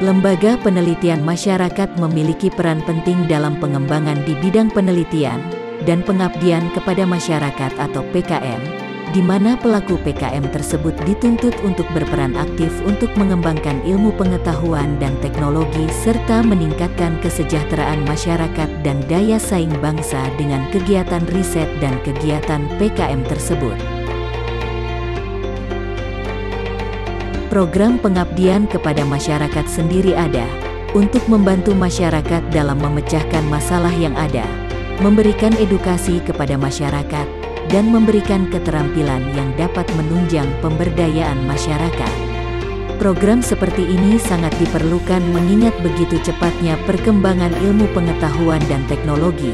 Lembaga Penelitian Masyarakat memiliki peran penting dalam pengembangan di bidang penelitian dan pengabdian kepada masyarakat atau PKM, di mana pelaku PKM tersebut dituntut untuk berperan aktif untuk mengembangkan ilmu pengetahuan dan teknologi serta meningkatkan kesejahteraan masyarakat dan daya saing bangsa dengan kegiatan riset dan kegiatan PKM tersebut. Program pengabdian kepada masyarakat sendiri ada untuk membantu masyarakat dalam memecahkan masalah yang ada, memberikan edukasi kepada masyarakat, dan memberikan keterampilan yang dapat menunjang pemberdayaan masyarakat. Program seperti ini sangat diperlukan mengingat begitu cepatnya perkembangan ilmu pengetahuan dan teknologi,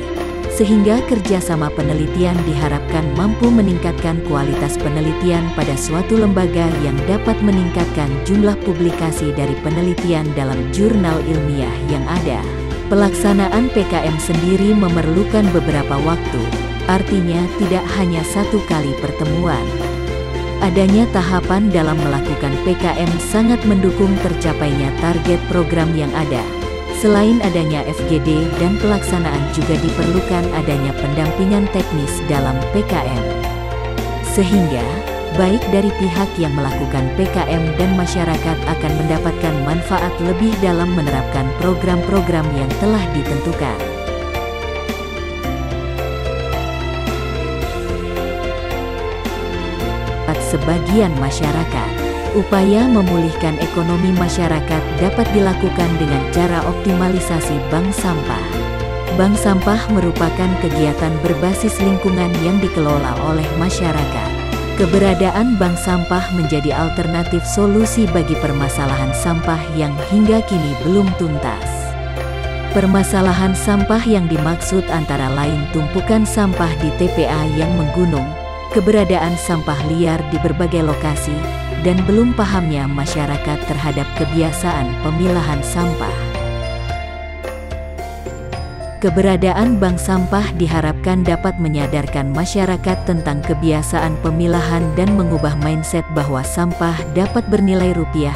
sehingga kerjasama penelitian diharapkan mampu meningkatkan kualitas penelitian pada suatu lembaga yang dapat meningkatkan jumlah publikasi dari penelitian dalam jurnal ilmiah yang ada. Pelaksanaan PKM sendiri memerlukan beberapa waktu, artinya tidak hanya satu kali pertemuan. Adanya tahapan dalam melakukan PKM sangat mendukung tercapainya target program yang ada. Selain adanya FGD dan pelaksanaan juga diperlukan adanya pendampingan teknis dalam PKM. Sehingga, baik dari pihak yang melakukan PKM dan masyarakat akan mendapatkan manfaat lebih dalam menerapkan program-program yang telah ditentukan. Sebagian masyarakat. Upaya memulihkan ekonomi masyarakat dapat dilakukan dengan cara optimalisasi bank sampah. Bank sampah merupakan kegiatan berbasis lingkungan yang dikelola oleh masyarakat. Keberadaan bank sampah menjadi alternatif solusi bagi permasalahan sampah yang hingga kini belum tuntas. Permasalahan sampah yang dimaksud antara lain tumpukan sampah di TPA yang menggunung, keberadaan sampah liar di berbagai lokasi, dan belum pahamnya masyarakat terhadap kebiasaan pemilahan sampah. Keberadaan bank sampah diharapkan dapat menyadarkan masyarakat tentang kebiasaan pemilahan dan mengubah mindset bahwa sampah dapat bernilai rupiah.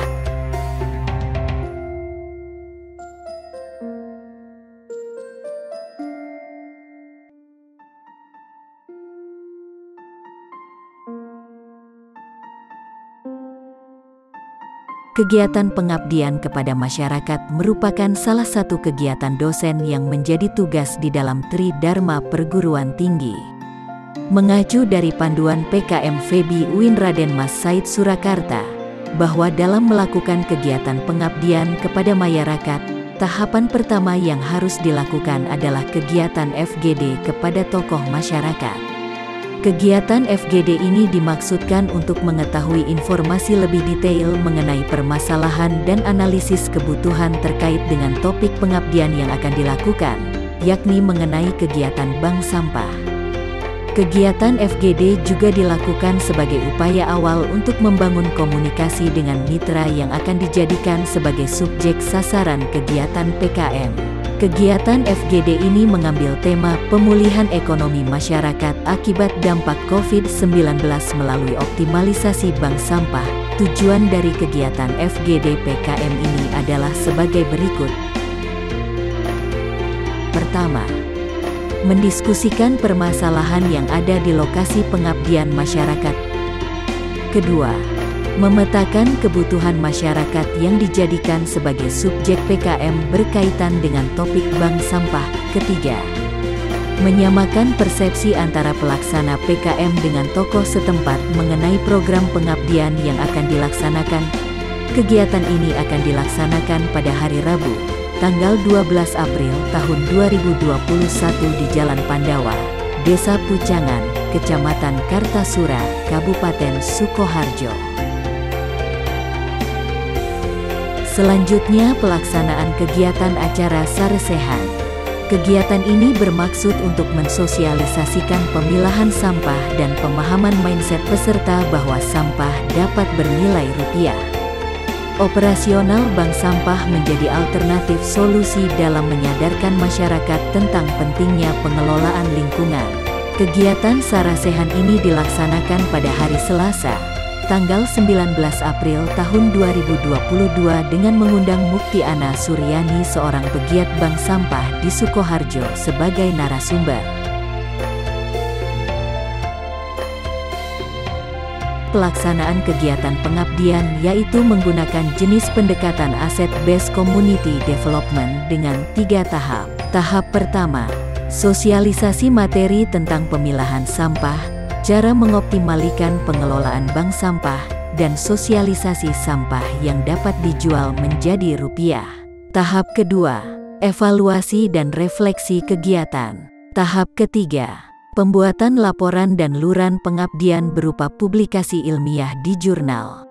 Kegiatan pengabdian kepada masyarakat merupakan salah satu kegiatan dosen yang menjadi tugas di dalam Tri Dharma Perguruan Tinggi. Mengacu dari panduan PKM Febi UIN Raden Mas Said Surakarta, bahwa dalam melakukan kegiatan pengabdian kepada masyarakat, tahapan pertama yang harus dilakukan adalah kegiatan FGD kepada tokoh masyarakat. Kegiatan FGD ini dimaksudkan untuk mengetahui informasi lebih detail mengenai permasalahan dan analisis kebutuhan terkait dengan topik pengabdian yang akan dilakukan, yakni mengenai kegiatan bank sampah. Kegiatan FGD juga dilakukan sebagai upaya awal untuk membangun komunikasi dengan mitra yang akan dijadikan sebagai subjek sasaran kegiatan PKM. Kegiatan FGD ini mengambil tema pemulihan ekonomi masyarakat akibat dampak COVID-19 melalui optimalisasi bank sampah. Tujuan dari kegiatan FGD PKM ini adalah sebagai berikut. Pertama, mendiskusikan permasalahan yang ada di lokasi pengabdian masyarakat. Kedua, memetakan kebutuhan masyarakat yang dijadikan sebagai subjek PKM berkaitan dengan topik bank sampah. Ketiga, menyamakan persepsi antara pelaksana PKM dengan tokoh setempat mengenai program pengabdian yang akan dilaksanakan. Kegiatan ini akan dilaksanakan pada hari Rabu, tanggal 12 April tahun 2021 di Jalan Pandawa, Desa Pucangan, Kecamatan Kartasura, Kabupaten Sukoharjo. Selanjutnya, pelaksanaan kegiatan acara Saresehan. Kegiatan ini bermaksud untuk mensosialisasikan pemilahan sampah dan pemahaman mindset peserta bahwa sampah dapat bernilai rupiah. Operasional bank sampah menjadi alternatif solusi dalam menyadarkan masyarakat tentang pentingnya pengelolaan lingkungan. Kegiatan Saresehan ini dilaksanakan pada hari Selasa, tanggal 19 April tahun 2022 dengan mengundang Mukti Ana Suryani, seorang pegiat bank sampah di Sukoharjo, sebagai narasumber. Pelaksanaan kegiatan pengabdian yaitu menggunakan jenis pendekatan Asset-Based Community Development dengan 3 tahap. Tahap pertama, sosialisasi materi tentang pemilahan sampah, cara mengoptimalkan pengelolaan bank sampah, dan sosialisasi sampah yang dapat dijual menjadi rupiah. Tahap kedua, evaluasi dan refleksi kegiatan. Tahap ketiga, pembuatan laporan dan luran pengabdian berupa publikasi ilmiah di jurnal.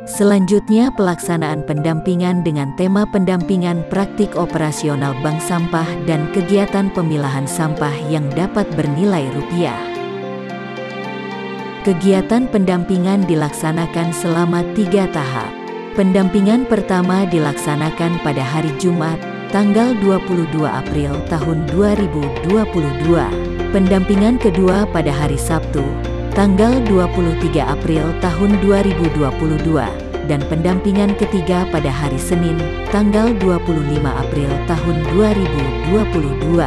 Selanjutnya, pelaksanaan pendampingan dengan tema pendampingan praktik operasional bank sampah dan kegiatan pemilahan sampah yang dapat bernilai rupiah. Kegiatan pendampingan dilaksanakan selama 3 tahap. Pendampingan pertama dilaksanakan pada hari Jumat, tanggal 22 April tahun 2022. Pendampingan kedua pada hari Sabtu, tanggal 23 April tahun 2022. Dan pendampingan ketiga pada hari Senin, tanggal 25 April tahun 2022.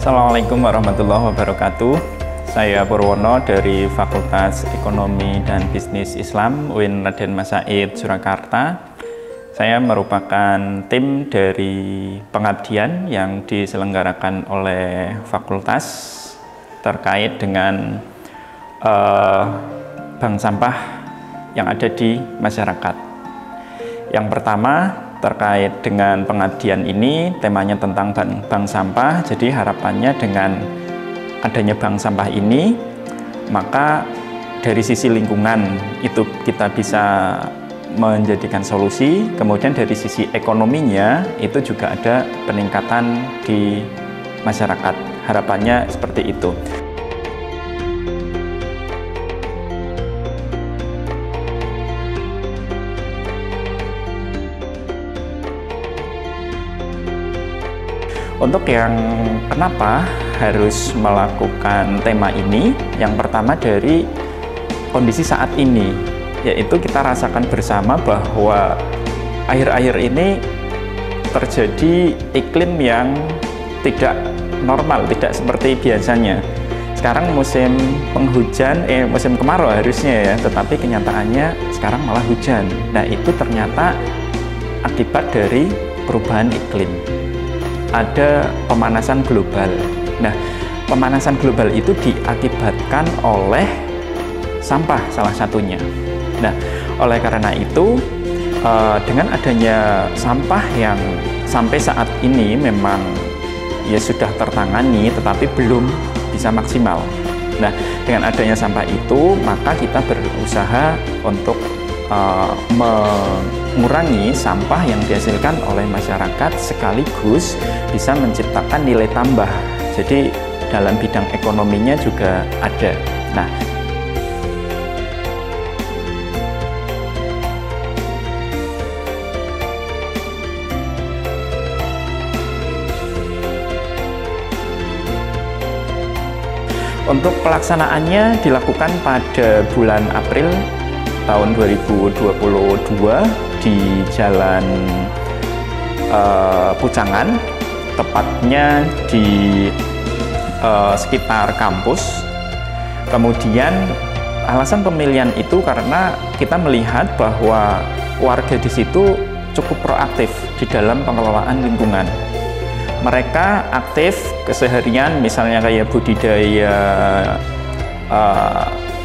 Assalamualaikum warahmatullahi wabarakatuh. Saya Purwono dari Fakultas Ekonomi dan Bisnis Islam UIN Raden Mas Said, Surakarta. Saya merupakan tim dari pengabdian yang diselenggarakan oleh fakultas terkait dengan bank sampah yang ada di masyarakat. Yang pertama, terkait dengan pengabdian ini, temanya tentang bank sampah. Jadi harapannya dengan adanya bank sampah ini, maka dari sisi lingkungan itu kita bisa menjadikan solusi. Kemudian dari sisi ekonominya itu juga ada peningkatan di masyarakat. Harapannya seperti itu. Untuk yang kenapa harus melakukan tema ini, yang pertama dari kondisi saat ini, yaitu kita rasakan bersama bahwa akhir-akhir ini terjadi iklim yang tidak normal, tidak seperti biasanya. Sekarang musim penghujan, musim kemarau harusnya ya, tetapi kenyataannya sekarang malah hujan. Nah, itu ternyata akibat dari perubahan iklim. Ada pemanasan global. Nah, pemanasan global itu diakibatkan oleh sampah salah satunya. Nah, oleh karena itu dengan adanya sampah yang sampai saat ini memang ya sudah tertangani tetapi belum bisa maksimal. Nah, dengan adanya sampah itu maka kita berusaha untuk mengurangi sampah yang dihasilkan oleh masyarakat sekaligus bisa menciptakan nilai tambah. Jadi dalam bidang ekonominya juga ada. Nah, untuk pelaksanaannya dilakukan pada bulan April tahun 2022 di Jalan Pucangan, tepatnya di sekitar kampus. Kemudian alasan pemilihan itu karena kita melihat bahwa warga di situ cukup proaktif di dalam pengelolaan lingkungan. Mereka aktif keseharian, misalnya kayak budidaya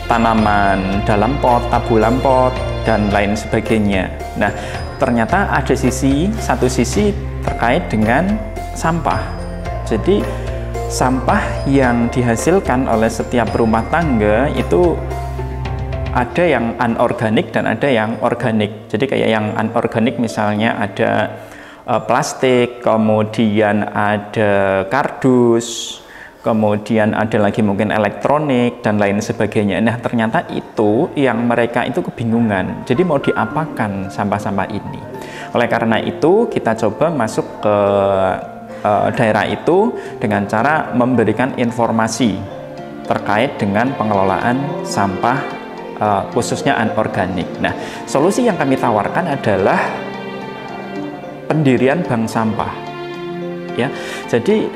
tanaman dalam pot, tabulam pot, dan lain sebagainya. Nah, ternyata ada satu sisi terkait dengan sampah. Jadi sampah yang dihasilkan oleh setiap rumah tangga itu ada yang anorganik dan ada yang organik. Jadi kayak yang anorganik misalnya ada plastik, kemudian ada kardus, kemudian ada lagi mungkin elektronik dan lain sebagainya. Nah, ternyata itu yang mereka itu kebingungan. Jadi mau diapakan sampah-sampah ini? Oleh karena itu kita coba masuk ke daerah itu dengan cara memberikan informasi terkait dengan pengelolaan sampah khususnya anorganik. Nah, solusi yang kami tawarkan adalah pendirian bank sampah. Ya, jadi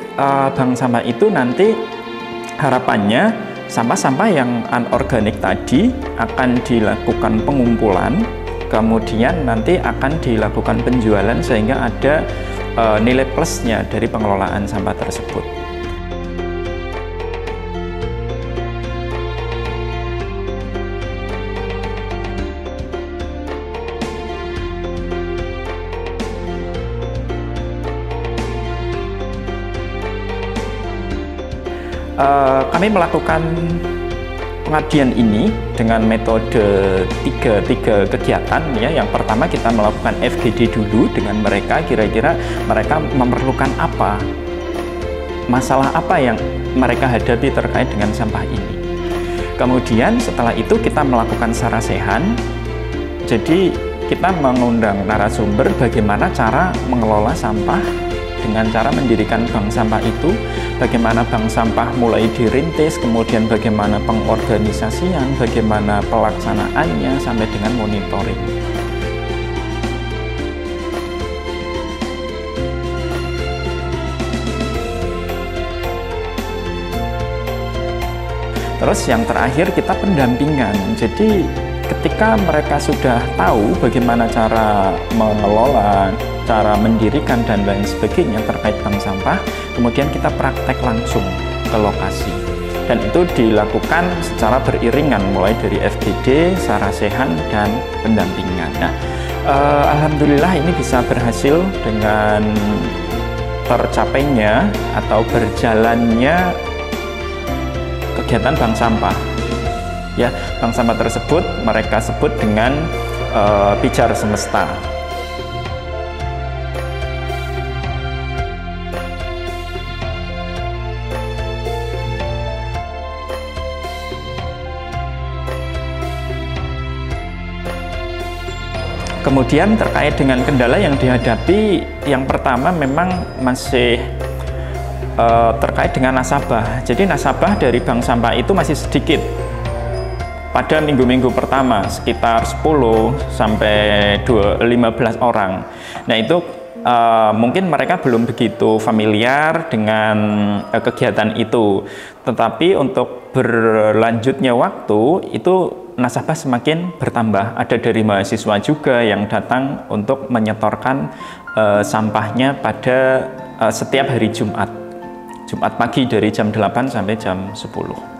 bank sampah itu nanti harapannya sampah-sampah yang anorganik tadi akan dilakukan pengumpulan, kemudian nanti akan dilakukan penjualan sehingga ada nilai plusnya dari pengelolaan sampah tersebut. Kami melakukan pengabdian ini dengan metode tiga kegiatan ya. Yang pertama kita melakukan FGD dulu dengan mereka, kira-kira mereka memerlukan apa, masalah apa yang mereka hadapi terkait dengan sampah ini. Kemudian setelah itu kita melakukan sarasehan. Jadi kita mengundang narasumber bagaimana cara mengelola sampah dengan cara mendirikan bank sampah itu, bagaimana bank sampah mulai dirintis, kemudian bagaimana pengorganisasian, bagaimana pelaksanaannya, sampai dengan monitoring. Terus yang terakhir kita pendampingan. Jadi ketika mereka sudah tahu bagaimana cara mengelola, cara mendirikan dan lain sebagainya terkait bank sampah, kemudian kita praktek langsung ke lokasi. Dan itu dilakukan secara beriringan mulai dari FGD, sarasehan, dan pendampingan. Nah, alhamdulillah ini bisa berhasil dengan tercapainya atau berjalannya kegiatan bank sampah. Ya, bank sampah tersebut mereka sebut dengan Pijar Semesta. Kemudian terkait dengan kendala yang dihadapi, yang pertama memang masih terkait dengan nasabah. Jadi nasabah dari bank sampah itu masih sedikit. Pada minggu-minggu pertama sekitar 10 sampai 15 orang. Nah, itu mungkin mereka belum begitu familiar dengan kegiatan itu. Tetapi untuk berlanjutnya waktu itu nasabah semakin bertambah. Ada dari mahasiswa juga yang datang untuk menyetorkan sampahnya pada setiap hari Jumat. Jumat pagi dari jam 8 sampai jam 10.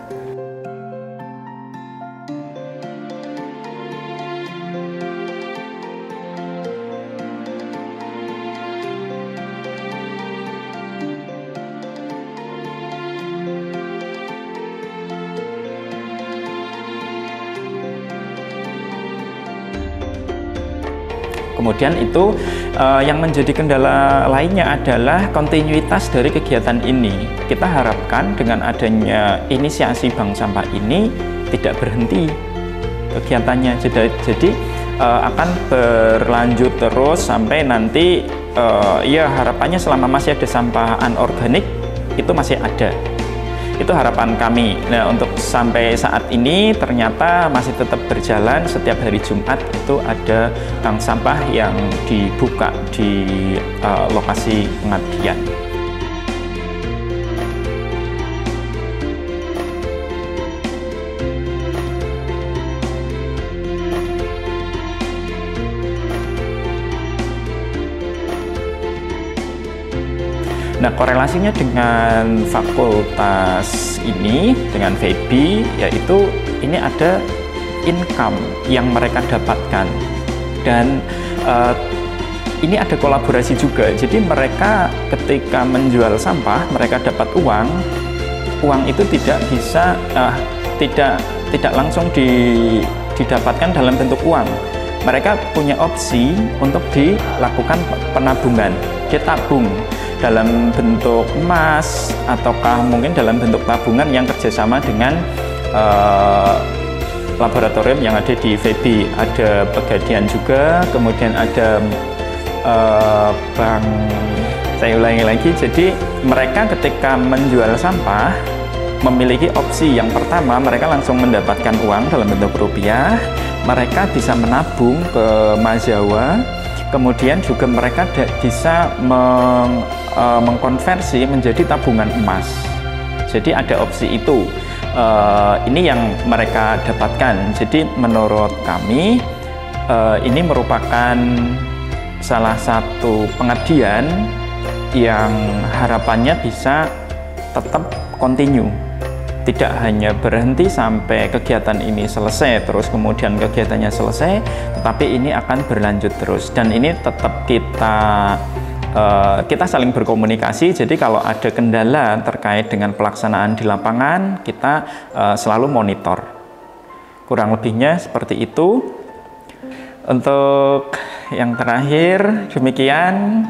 Kemudian itu yang menjadi kendala lainnya adalah kontinuitas dari kegiatan ini. Kita harapkan dengan adanya inisiasi bank sampah ini tidak berhenti kegiatannya. Jadi akan berlanjut terus sampai nanti ya harapannya selama masih ada sampah anorganik itu masih ada. Itu harapan kami. Nah, untuk sampai saat ini ternyata masih tetap berjalan. Setiap hari Jumat itu ada bank sampah yang dibuka di lokasi pengabdian. Nah, korelasinya dengan fakultas ini, dengan FEBI, yaitu ini ada income yang mereka dapatkan. Dan ini ada kolaborasi juga. Jadi mereka ketika menjual sampah, mereka dapat uang. Uang itu tidak bisa, tidak langsung didapatkan dalam bentuk uang. Mereka punya opsi untuk dilakukan penabungan. Dia tabung dalam bentuk emas ataukah mungkin dalam bentuk tabungan yang kerjasama dengan laboratorium yang ada di FEBI. Ada Pegadaian juga, kemudian ada bank, saya ulangi lagi, jadi mereka ketika menjual sampah memiliki opsi yang pertama, mereka langsung mendapatkan uang dalam bentuk rupiah, mereka bisa menabung ke Majawa, kemudian juga mereka bisa mengkonversi menjadi tabungan emas. Jadi ada opsi itu. Ini yang mereka dapatkan. Jadi menurut kami ini merupakan salah satu pengabdian yang harapannya bisa tetap continue. Tidak hanya berhenti sampai kegiatan ini selesai, terus kemudian kegiatannya selesai, tetapi ini akan berlanjut terus. Dan ini tetap kita saling berkomunikasi. Jadi kalau ada kendala terkait dengan pelaksanaan di lapangan, kita selalu monitor. Kurang lebihnya seperti itu. Untuk yang terakhir, demikian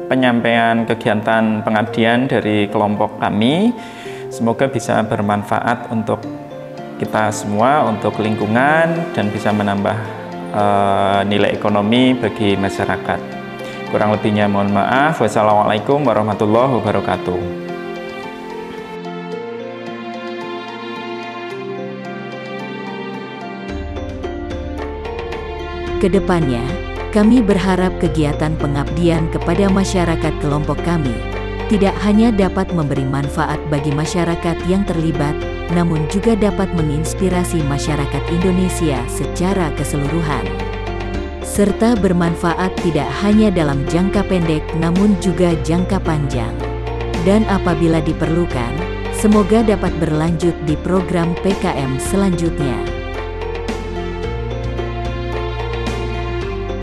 penyampaian kegiatan pengabdian dari kelompok kami. Semoga bisa bermanfaat untuk kita semua, untuk lingkungan, dan bisa menambah nilai ekonomi bagi masyarakat. Kurang lebihnya mohon maaf. Wassalamualaikum warahmatullahi wabarakatuh. Kedepannya, kami berharap kegiatan pengabdian kepada masyarakat kelompok kami tidak hanya dapat memberi manfaat bagi masyarakat yang terlibat, namun juga dapat menginspirasi masyarakat Indonesia secara keseluruhan. Serta bermanfaat tidak hanya dalam jangka pendek namun juga jangka panjang. Dan apabila diperlukan, semoga dapat berlanjut di program PKM selanjutnya.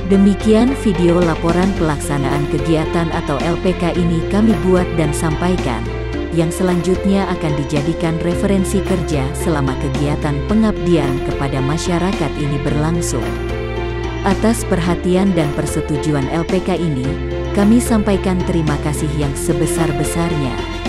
Demikian video laporan pelaksanaan kegiatan atau LPK ini kami buat dan sampaikan, yang selanjutnya akan dijadikan referensi kerja selama kegiatan pengabdian kepada masyarakat ini berlangsung. Atas perhatian dan persetujuan LPK ini, kami sampaikan terima kasih yang sebesar-besarnya.